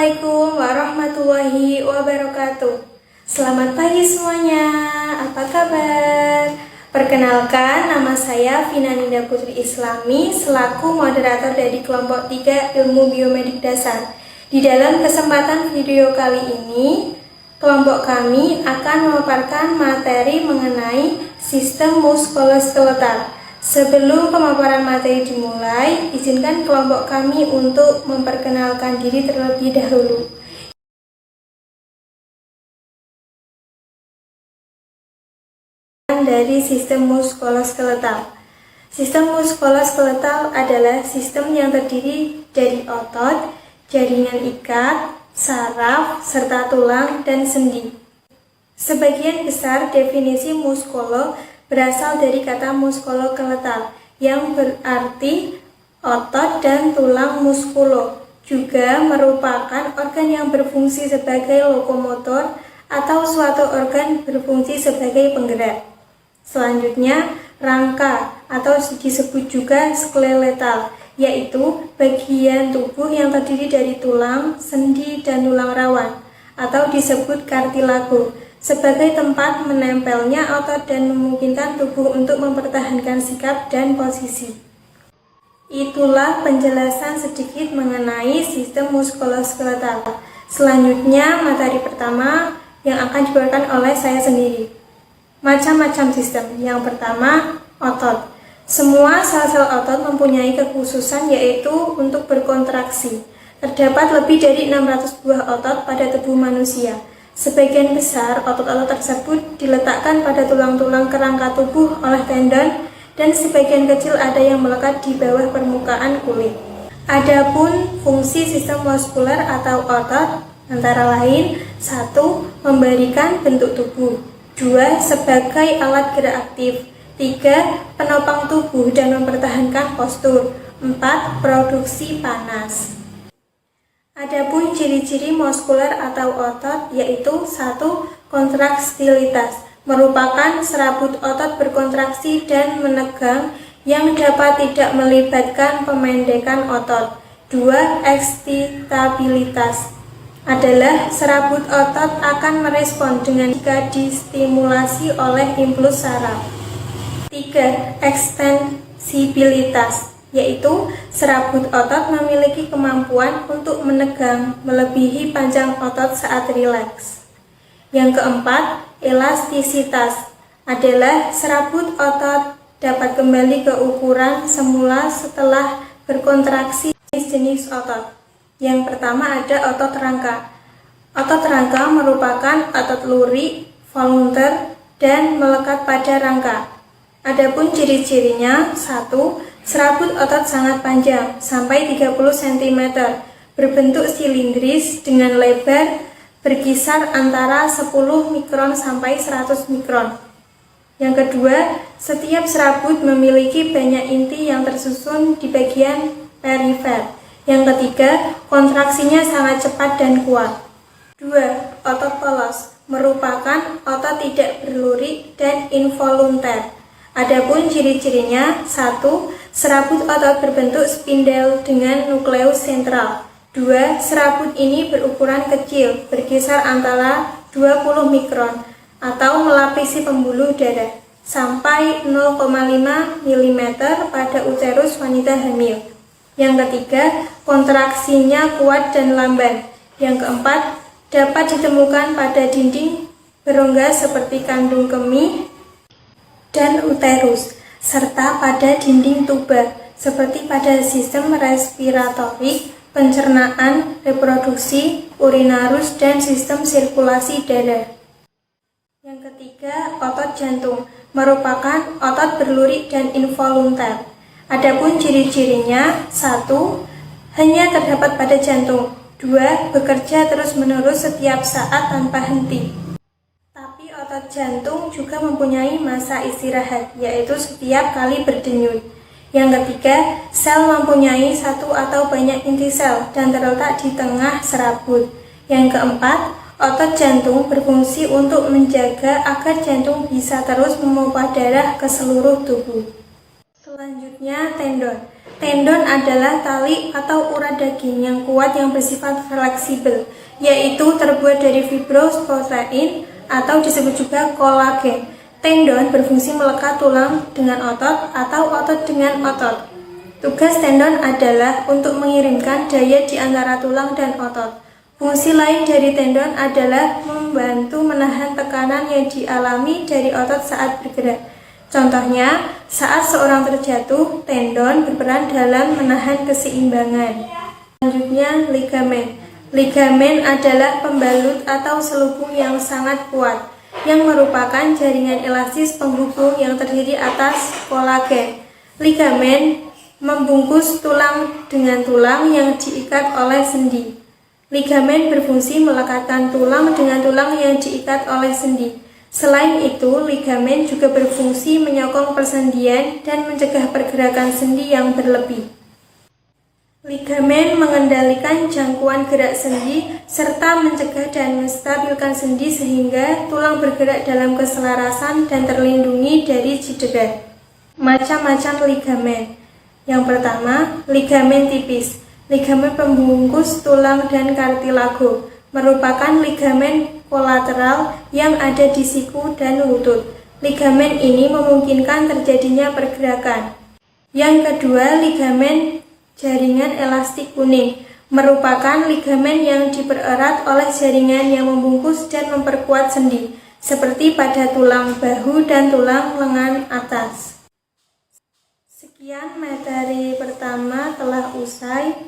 Assalamualaikum warahmatullahi wabarakatuh. Selamat pagi semuanya, apa kabar? Perkenalkan, nama saya Vina Ninda Putri Islami selaku moderator dari kelompok 3 Ilmu Biomedik Dasar. Di dalam kesempatan video kali ini, kelompok kami akan memaparkan materi mengenai sistem muskuloskeletal. Sebelum pemaparan materi dimulai, izinkan kelompok kami untuk memperkenalkan diri terlebih dahulu. Dari sistem muskuloskeletal. Sistem muskuloskeletal adalah sistem yang terdiri dari otot, jaringan ikat, saraf, serta tulang dan sendi. Sebagian besar definisi muskulo berasal dari kata muskuloskeletal yang berarti otot dan tulang muskulo. Juga merupakan organ yang berfungsi sebagai lokomotor atau suatu organ berfungsi sebagai penggerak. Selanjutnya, rangka atau disebut juga skeletal, yaitu bagian tubuh yang terdiri dari tulang, sendi, dan tulang rawan, atau disebut kartilago, sebagai tempat menempelnya otot dan memungkinkan tubuh untuk mempertahankan sikap dan posisi. Itulah penjelasan sedikit mengenai sistem muskuloskeletal. Selanjutnya, materi pertama yang akan dibawakan oleh saya sendiri. Macam-macam sistem. Yang pertama, otot. Semua sel-sel otot mempunyai kekhususan yaitu untuk berkontraksi. Terdapat lebih dari 600 buah otot pada tubuh manusia. Sebagian besar otot-otot tersebut diletakkan pada tulang-tulang kerangka tubuh oleh tendon dan sebagian kecil ada yang melekat di bawah permukaan kulit. Adapun fungsi sistem muskuler atau otot antara lain 1. Memberikan bentuk tubuh, 2. Sebagai alat gerak aktif, 3. Penopang tubuh dan mempertahankan postur, 4. Produksi panas. Adapun ciri-ciri muskuler atau otot yaitu 1. Kontraktilitas, merupakan serabut otot berkontraksi dan menegang yang dapat tidak melibatkan pemendekan otot. 2. Ekstitabilitas, adalah serabut otot akan merespon dengan jika distimulasi oleh impuls saraf. 3. Ekstensibilitas, yaitu serabut otot memiliki kemampuan untuk menegang melebihi panjang otot saat rileks. Yang keempat, elastisitas, adalah serabut otot dapat kembali ke ukuran semula setelah berkontraksi. Jenis otot. Yang pertama ada otot rangka. Otot rangka merupakan otot lurik, volunteer, dan melekat pada rangka. Adapun ciri-cirinya, 1. Serabut otot sangat panjang, sampai 30 cm, berbentuk silindris dengan lebar berkisar antara 10 mikron sampai 100 mikron. Yang kedua, setiap serabut memiliki banyak inti yang tersusun di bagian perifer. Yang ketiga, kontraksinya sangat cepat dan kuat. 2. Otot polos, merupakan otot tidak berlurik dan involunter. Adapun ciri-cirinya, 1. Serabut otot berbentuk spindel dengan nukleus sentral. 2. Serabut ini berukuran kecil, berkisar antara 20 mikron atau melapisi pembuluh darah sampai 0,5 mm pada uterus wanita hamil. Yang ketiga, kontraksinya kuat dan lamban. Yang keempat, dapat ditemukan pada dinding berongga seperti kandung kemih dan uterus, serta pada dinding tuba, seperti pada sistem respiratorik, pencernaan, reproduksi, urinarus, dan sistem sirkulasi darah. Yang ketiga, otot jantung, merupakan otot berlurik dan involunter. Adapun ciri-cirinya, 1. Hanya terdapat pada jantung, 2. Bekerja terus-menerus setiap saat tanpa henti. Otot jantung juga mempunyai masa istirahat, yaitu setiap kali berdenyut. Yang ketiga, sel mempunyai satu atau banyak inti sel dan terletak di tengah serabut. Yang keempat, otot jantung berfungsi untuk menjaga agar jantung bisa terus memompa darah ke seluruh tubuh. Selanjutnya, tendon. Tendon adalah tali atau urat daging yang kuat yang bersifat fleksibel, yaitu terbuat dari fibros protein atau disebut juga kolagen. Tendon berfungsi melekat tulang dengan otot atau otot dengan otot. Tugas tendon adalah untuk mengirimkan daya di antara tulang dan otot. Fungsi lain dari tendon adalah membantu menahan tekanan yang dialami dari otot saat bergerak. Contohnya, saat seorang terjatuh, tendon berperan dalam menahan keseimbangan. Selanjutnya, ligamen. Ligamen adalah pembalut atau selubung yang sangat kuat, yang merupakan jaringan elastis penghubung yang terdiri atas kolagen. Ligamen membungkus tulang dengan tulang yang diikat oleh sendi. Ligamen berfungsi melekatkan tulang dengan tulang yang diikat oleh sendi. Selain itu, ligamen juga berfungsi menyokong persendian dan mencegah pergerakan sendi yang berlebih. Ligamen mengendalikan jangkauan gerak sendi serta mencegah dan menstabilkan sendi sehingga tulang bergerak dalam keselarasan dan terlindungi dari cedera. Macam-macam ligamen. Yang pertama, ligamen tipis. Ligamen pembungkus tulang dan kartilago merupakan ligamen kolateral yang ada di siku dan lutut. Ligamen ini memungkinkan terjadinya pergerakan. Yang kedua, ligamen jaringan elastik kuning merupakan ligamen yang dipererat oleh jaringan yang membungkus dan memperkuat sendi, seperti pada tulang bahu dan tulang lengan atas. Sekian materi pertama telah usai.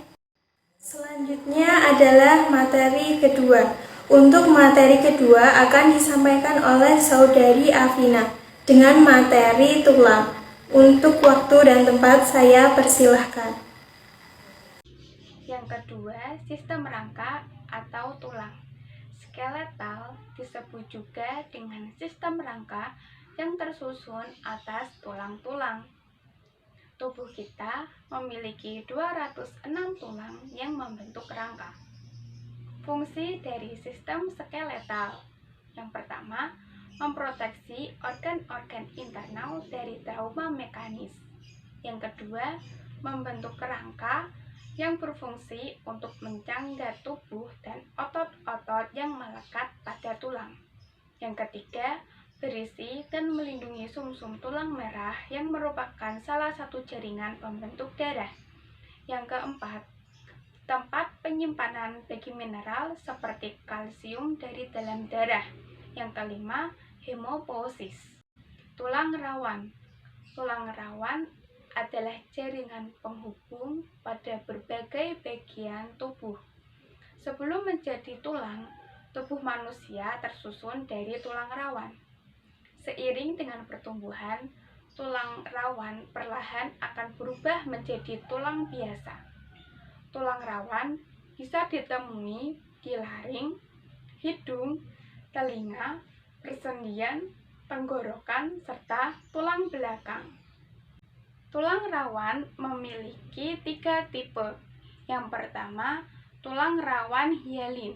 Selanjutnya adalah materi kedua. Untuk materi kedua akan disampaikan oleh Saudari Afina dengan materi tulang. Untuk waktu dan tempat saya persilahkan. Yang kedua, sistem rangka atau tulang. Skeletal disebut juga dengan sistem rangka yang tersusun atas tulang-tulang. Tubuh kita memiliki 206 tulang yang membentuk rangka. Fungsi dari sistem skeletal. Yang pertama, memproteksi organ-organ internal dari trauma mekanis. Yang kedua, membentuk kerangka yang berfungsi untuk mencangga tubuh dan otot-otot yang melekat pada tulang. Yang ketiga, berisi dan melindungi sumsum tulang merah yang merupakan salah satu jaringan pembentuk darah. Yang keempat, tempat penyimpanan bagi mineral seperti kalsium dari dalam darah. Yang kelima, hemopoiesis. Tulang rawan. Tulang rawan adalah jaringan penghubung pada berbagai bagian tubuh. Sebelum menjadi tulang, tubuh manusia tersusun dari tulang rawan. Seiring dengan pertumbuhan, tulang rawan perlahan akan berubah menjadi tulang biasa. Tulang rawan bisa ditemui di laring, hidung, telinga, persendian, tenggorokan, serta tulang belakang. Tulang rawan memiliki 3 tipe. Yang pertama, tulang rawan hyalin,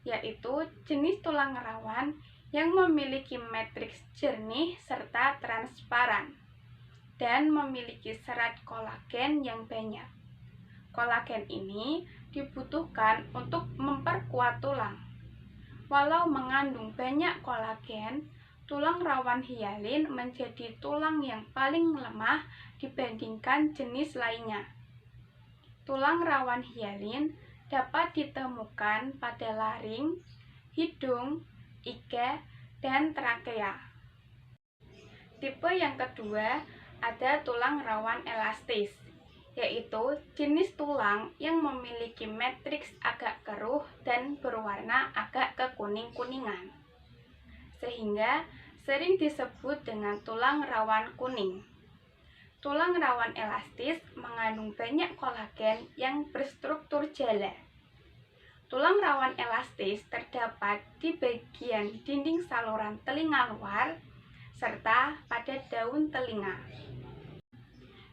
yaitu jenis tulang rawan yang memiliki matriks jernih serta transparan dan memiliki serat kolagen yang banyak. Kolagen ini dibutuhkan untuk memperkuat tulang. Walau mengandung banyak kolagen, tulang rawan hyalin menjadi tulang yang paling lemah dibandingkan jenis lainnya. Tulang rawan hyalin dapat ditemukan pada laring, hidung, iga, dan trakea. Tipe yang kedua ada tulang rawan elastis, yaitu jenis tulang yang memiliki matriks agak keruh dan berwarna agak kekuning-kuningan, sehingga sering disebut dengan tulang rawan kuning. Tulang rawan elastis mengandung banyak kolagen yang berstruktur jala. Tulang rawan elastis terdapat di bagian dinding saluran telinga luar serta pada daun telinga.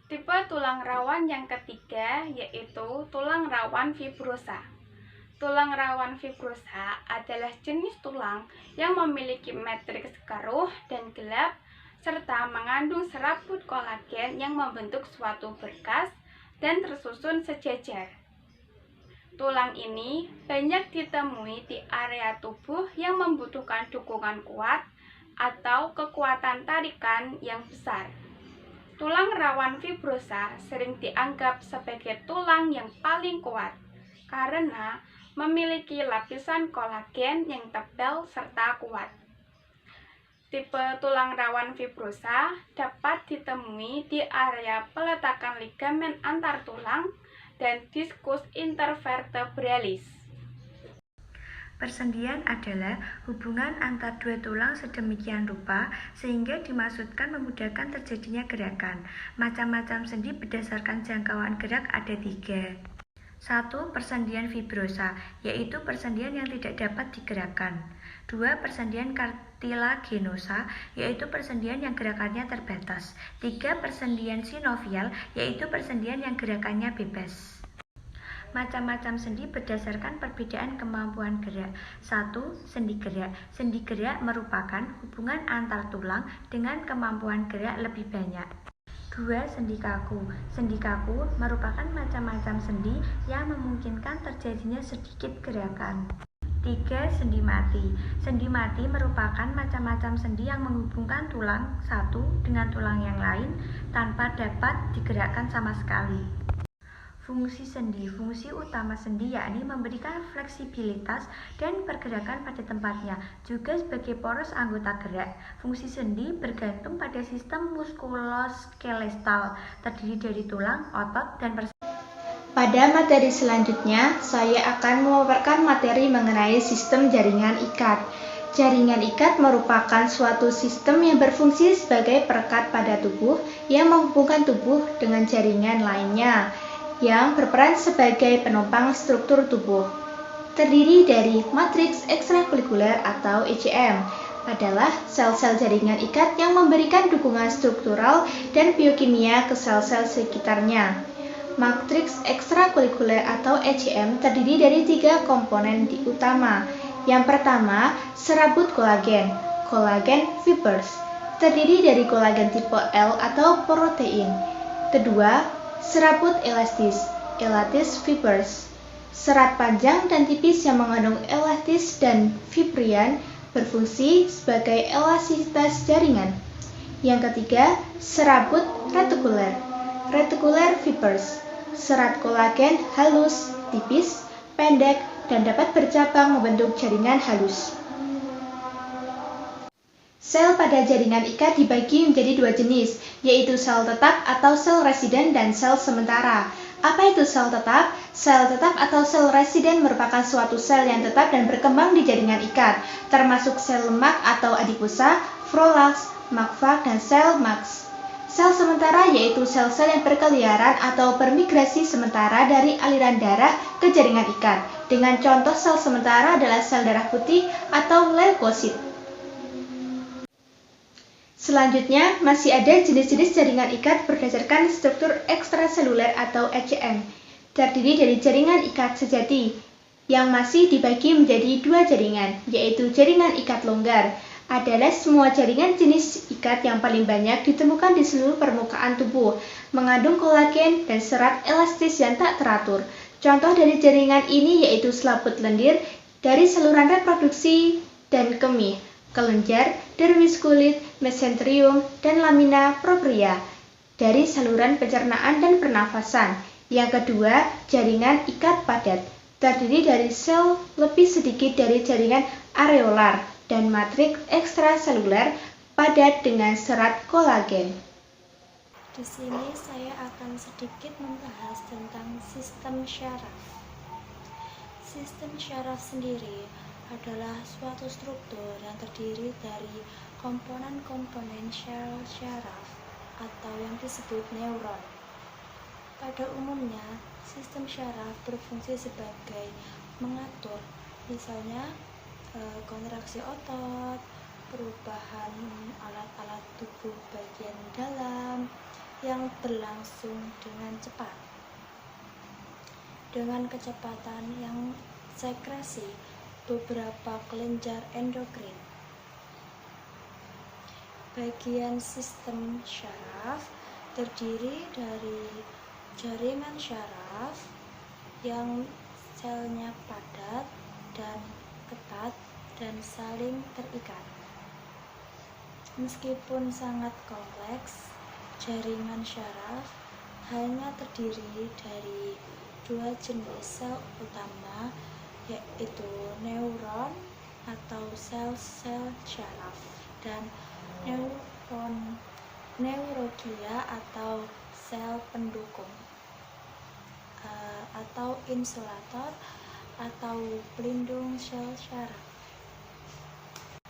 Tipe tulang rawan yang ketiga yaitu tulang rawan fibrosa. Tulang rawan fibrosa adalah jenis tulang yang memiliki matriks keruh dan gelap serta mengandung serabut kolagen yang membentuk suatu berkas dan tersusun sejajar. Tulang ini banyak ditemui di area tubuh yang membutuhkan dukungan kuat atau kekuatan tarikan yang besar. Tulang rawan fibrosa sering dianggap sebagai tulang yang paling kuat karena memiliki lapisan kolagen yang tebal serta kuat. Tipe tulang rawan fibrosa dapat ditemui di area peletakan ligamen antar tulang dan diskus intervertebralis. Persendian adalah hubungan antar dua tulang sedemikian rupa sehingga dimaksudkan memudahkan terjadinya gerakan. Macam-macam sendi berdasarkan jangkauan gerak ada 3. 1. Persendian fibrosa, yaitu persendian yang tidak dapat digerakkan. 2. Persendian kartilagenosa, yaitu persendian yang gerakannya terbatas. 3. Persendian sinovial, yaitu persendian yang gerakannya bebas. Macam-macam sendi berdasarkan perbedaan kemampuan gerak. 1. Sendi gerak. Sendi gerak merupakan hubungan antar tulang dengan kemampuan gerak lebih banyak. 2. Sendi kaku. Sendi kaku merupakan macam-macam sendi yang memungkinkan terjadinya sedikit gerakan. 3. Sendi mati. Sendi mati merupakan macam-macam sendi yang menghubungkan tulang satu dengan tulang yang lain tanpa dapat digerakkan sama sekali. Fungsi sendi. Fungsi utama sendi yakni memberikan fleksibilitas dan pergerakan pada tempatnya, juga sebagai poros anggota gerak. Fungsi sendi bergantung pada sistem muskuloskeletal, terdiri dari tulang, otot, dan Pada materi selanjutnya, saya akan memaparkan materi mengenai sistem jaringan ikat. Jaringan ikat merupakan suatu sistem yang berfungsi sebagai perekat pada tubuh yang menghubungkan tubuh dengan jaringan lainnya, yang berperan sebagai penopang struktur tubuh. Terdiri dari matriks ekstrakurikuler atau ECM, adalah sel-sel jaringan ikat yang memberikan dukungan struktural dan biokimia ke sel-sel sekitarnya. Matriks ekstrakurikuler atau ECM terdiri dari 3 komponen utama. Yang pertama, serabut kolagen, collagen fibers, terdiri dari kolagen tipe L atau protein. Kedua, serabut elastis, elastis fibers, serat panjang dan tipis yang mengandung elastis dan fibrian berfungsi sebagai elastisitas jaringan. Yang ketiga, serabut retikuler, reticular fibers, serat kolagen halus, tipis, pendek, dan dapat bercabang membentuk jaringan halus. Sel pada jaringan ikat dibagi menjadi 2 jenis, yaitu sel tetap atau sel residen dan sel sementara. Apa itu sel tetap? Sel tetap atau sel residen merupakan suatu sel yang tetap dan berkembang di jaringan ikat, termasuk sel lemak atau adiposa, prolax, makfag, dan sel Max. Sel sementara yaitu sel-sel yang berkeliaran atau bermigrasi sementara dari aliran darah ke jaringan ikat. Dengan contoh sel sementara adalah sel darah putih atau leukosit. Selanjutnya, masih ada jenis-jenis jaringan ikat berdasarkan struktur ekstraseluler atau ECM, terdiri dari jaringan ikat sejati, yang masih dibagi menjadi 2 jaringan, yaitu jaringan ikat longgar, adalah semua jaringan jenis ikat yang paling banyak ditemukan di seluruh permukaan tubuh, mengandung kolagen dan serat elastis yang tak teratur. Contoh dari jaringan ini yaitu selaput lendir dari saluran reproduksi dan kemih, kelenjar, dermis kulit, mesenterium, dan lamina propria dari saluran pencernaan dan pernafasan. Yang kedua, jaringan ikat padat, terdiri dari sel lebih sedikit dari jaringan areolar dan matriks ekstraseluler padat dengan serat kolagen. Di sini saya akan sedikit membahas tentang sistem syaraf. Sistem syaraf sendiri adalah suatu struktur yang terdiri dari komponen-komponen sel syaraf atau yang disebut neuron. Pada umumnya, sistem syaraf berfungsi sebagai mengatur, misalnya kontraksi otot, perubahan alat-alat tubuh bagian dalam yang berlangsung dengan cepat. Dengan kecepatan yang sekresi beberapa kelenjar endokrin. Bagian sistem syaraf terdiri dari jaringan syaraf yang selnya padat dan ketat dan saling terikat. Meskipun sangat kompleks, jaringan syaraf hanya terdiri dari dua jenis sel utama, yaitu neuron atau sel-sel syaraf dan neuroglia atau sel pendukung atau insulator atau pelindung sel syaraf.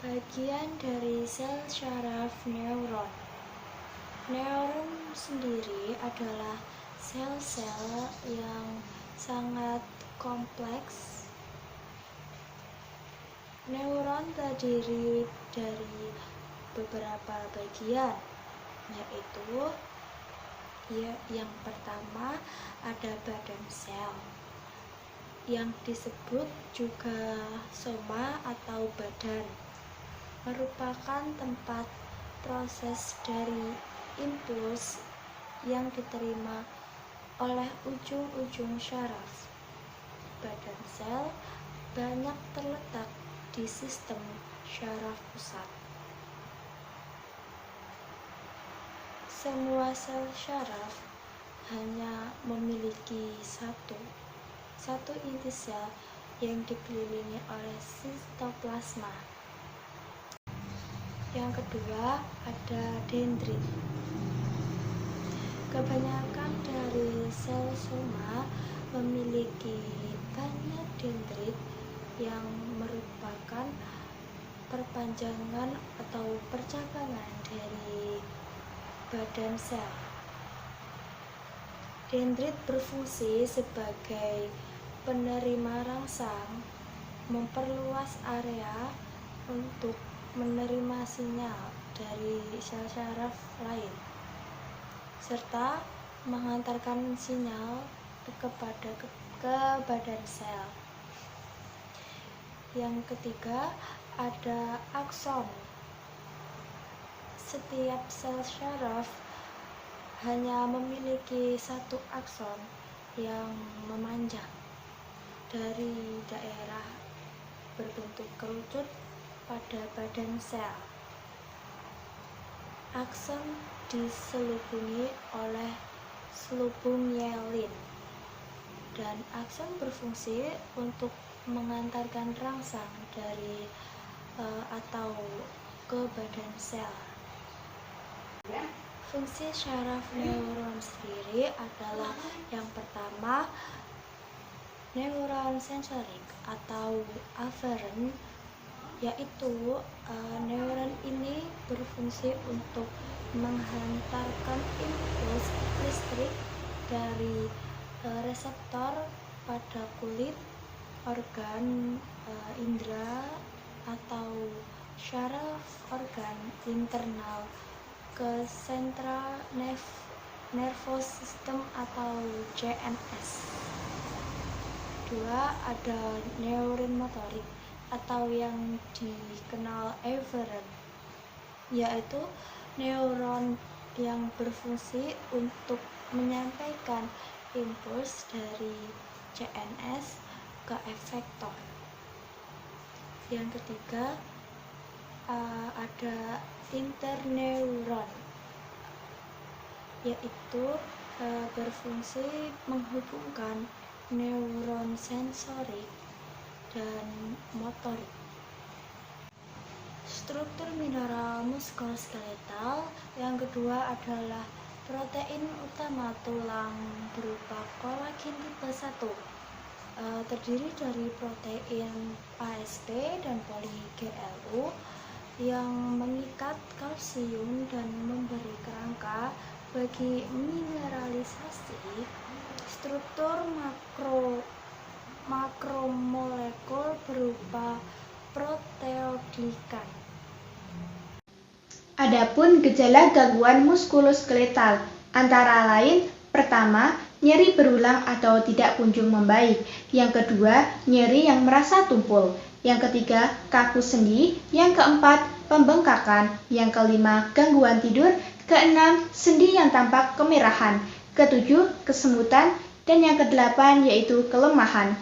Bagian dari sel syaraf neuron. Neuron sendiri adalah sel-sel yang sangat kompleks. Neuron terdiri dari beberapa bagian, yaitu yang pertama ada badan sel, yang disebut juga soma atau badan, merupakan tempat proses dari impuls yang diterima oleh ujung-ujung syaraf. Badan sel banyak terletak di sistem syaraf pusat. Semua sel syaraf hanya memiliki satu inti sel yang dikelilingi oleh sitoplasma. Yang kedua ada dendrit. Kebanyakan dari sel soma memiliki banyak dendrit yang merupakan perpanjangan atau percabangan dari badan sel. Dendrit berfungsi sebagai penerima rangsang, memperluas area untuk menerima sinyal dari sel syaraf lain, serta mengantarkan sinyal ke badan sel. Yang ketiga ada akson. Setiap sel syaraf hanya memiliki satu akson yang memanjang dari daerah berbentuk kerucut pada badan sel. Akson diselubungi oleh selubung myelin, dan akson berfungsi untuk mengantarkan rangsang dari atau ke badan sel. Fungsi syaraf neuron sendiri adalah yang pertama neuron sensorik atau aferen, yaitu neuron ini berfungsi untuk menghantarkan impuls listrik dari reseptor pada kulit, organ indera atau syaraf organ internal ke central nervous system atau CNS. Kedua ada neuron motorik atau yang dikenal aferen, yaitu neuron yang berfungsi untuk menyampaikan impuls dari CNS ke efektor. Yang ketiga ada interneuron, yaitu berfungsi menghubungkan neuron sensorik dan motorik. Struktur mineral muskuloskeletal. Yang kedua adalah protein utama tulang berupa kolagen tipe 1. Terdiri dari protein ASP dan poly-GLU yang mengikat kalsium dan memberi kerangka bagi mineralisasi struktur makromolekul berupa proteoglikan. Adapun gejala gangguan muskuloskeletal antara lain: pertama, nyeri berulang atau tidak kunjung membaik. Yang kedua, nyeri yang merasa tumpul. Yang ketiga, kaku sendi. Yang keempat, pembengkakan. Yang kelima, gangguan tidur. Keenam, sendi yang tampak kemerahan. ketujuh kesemutan, dan yang kedelapan yaitu kelemahan.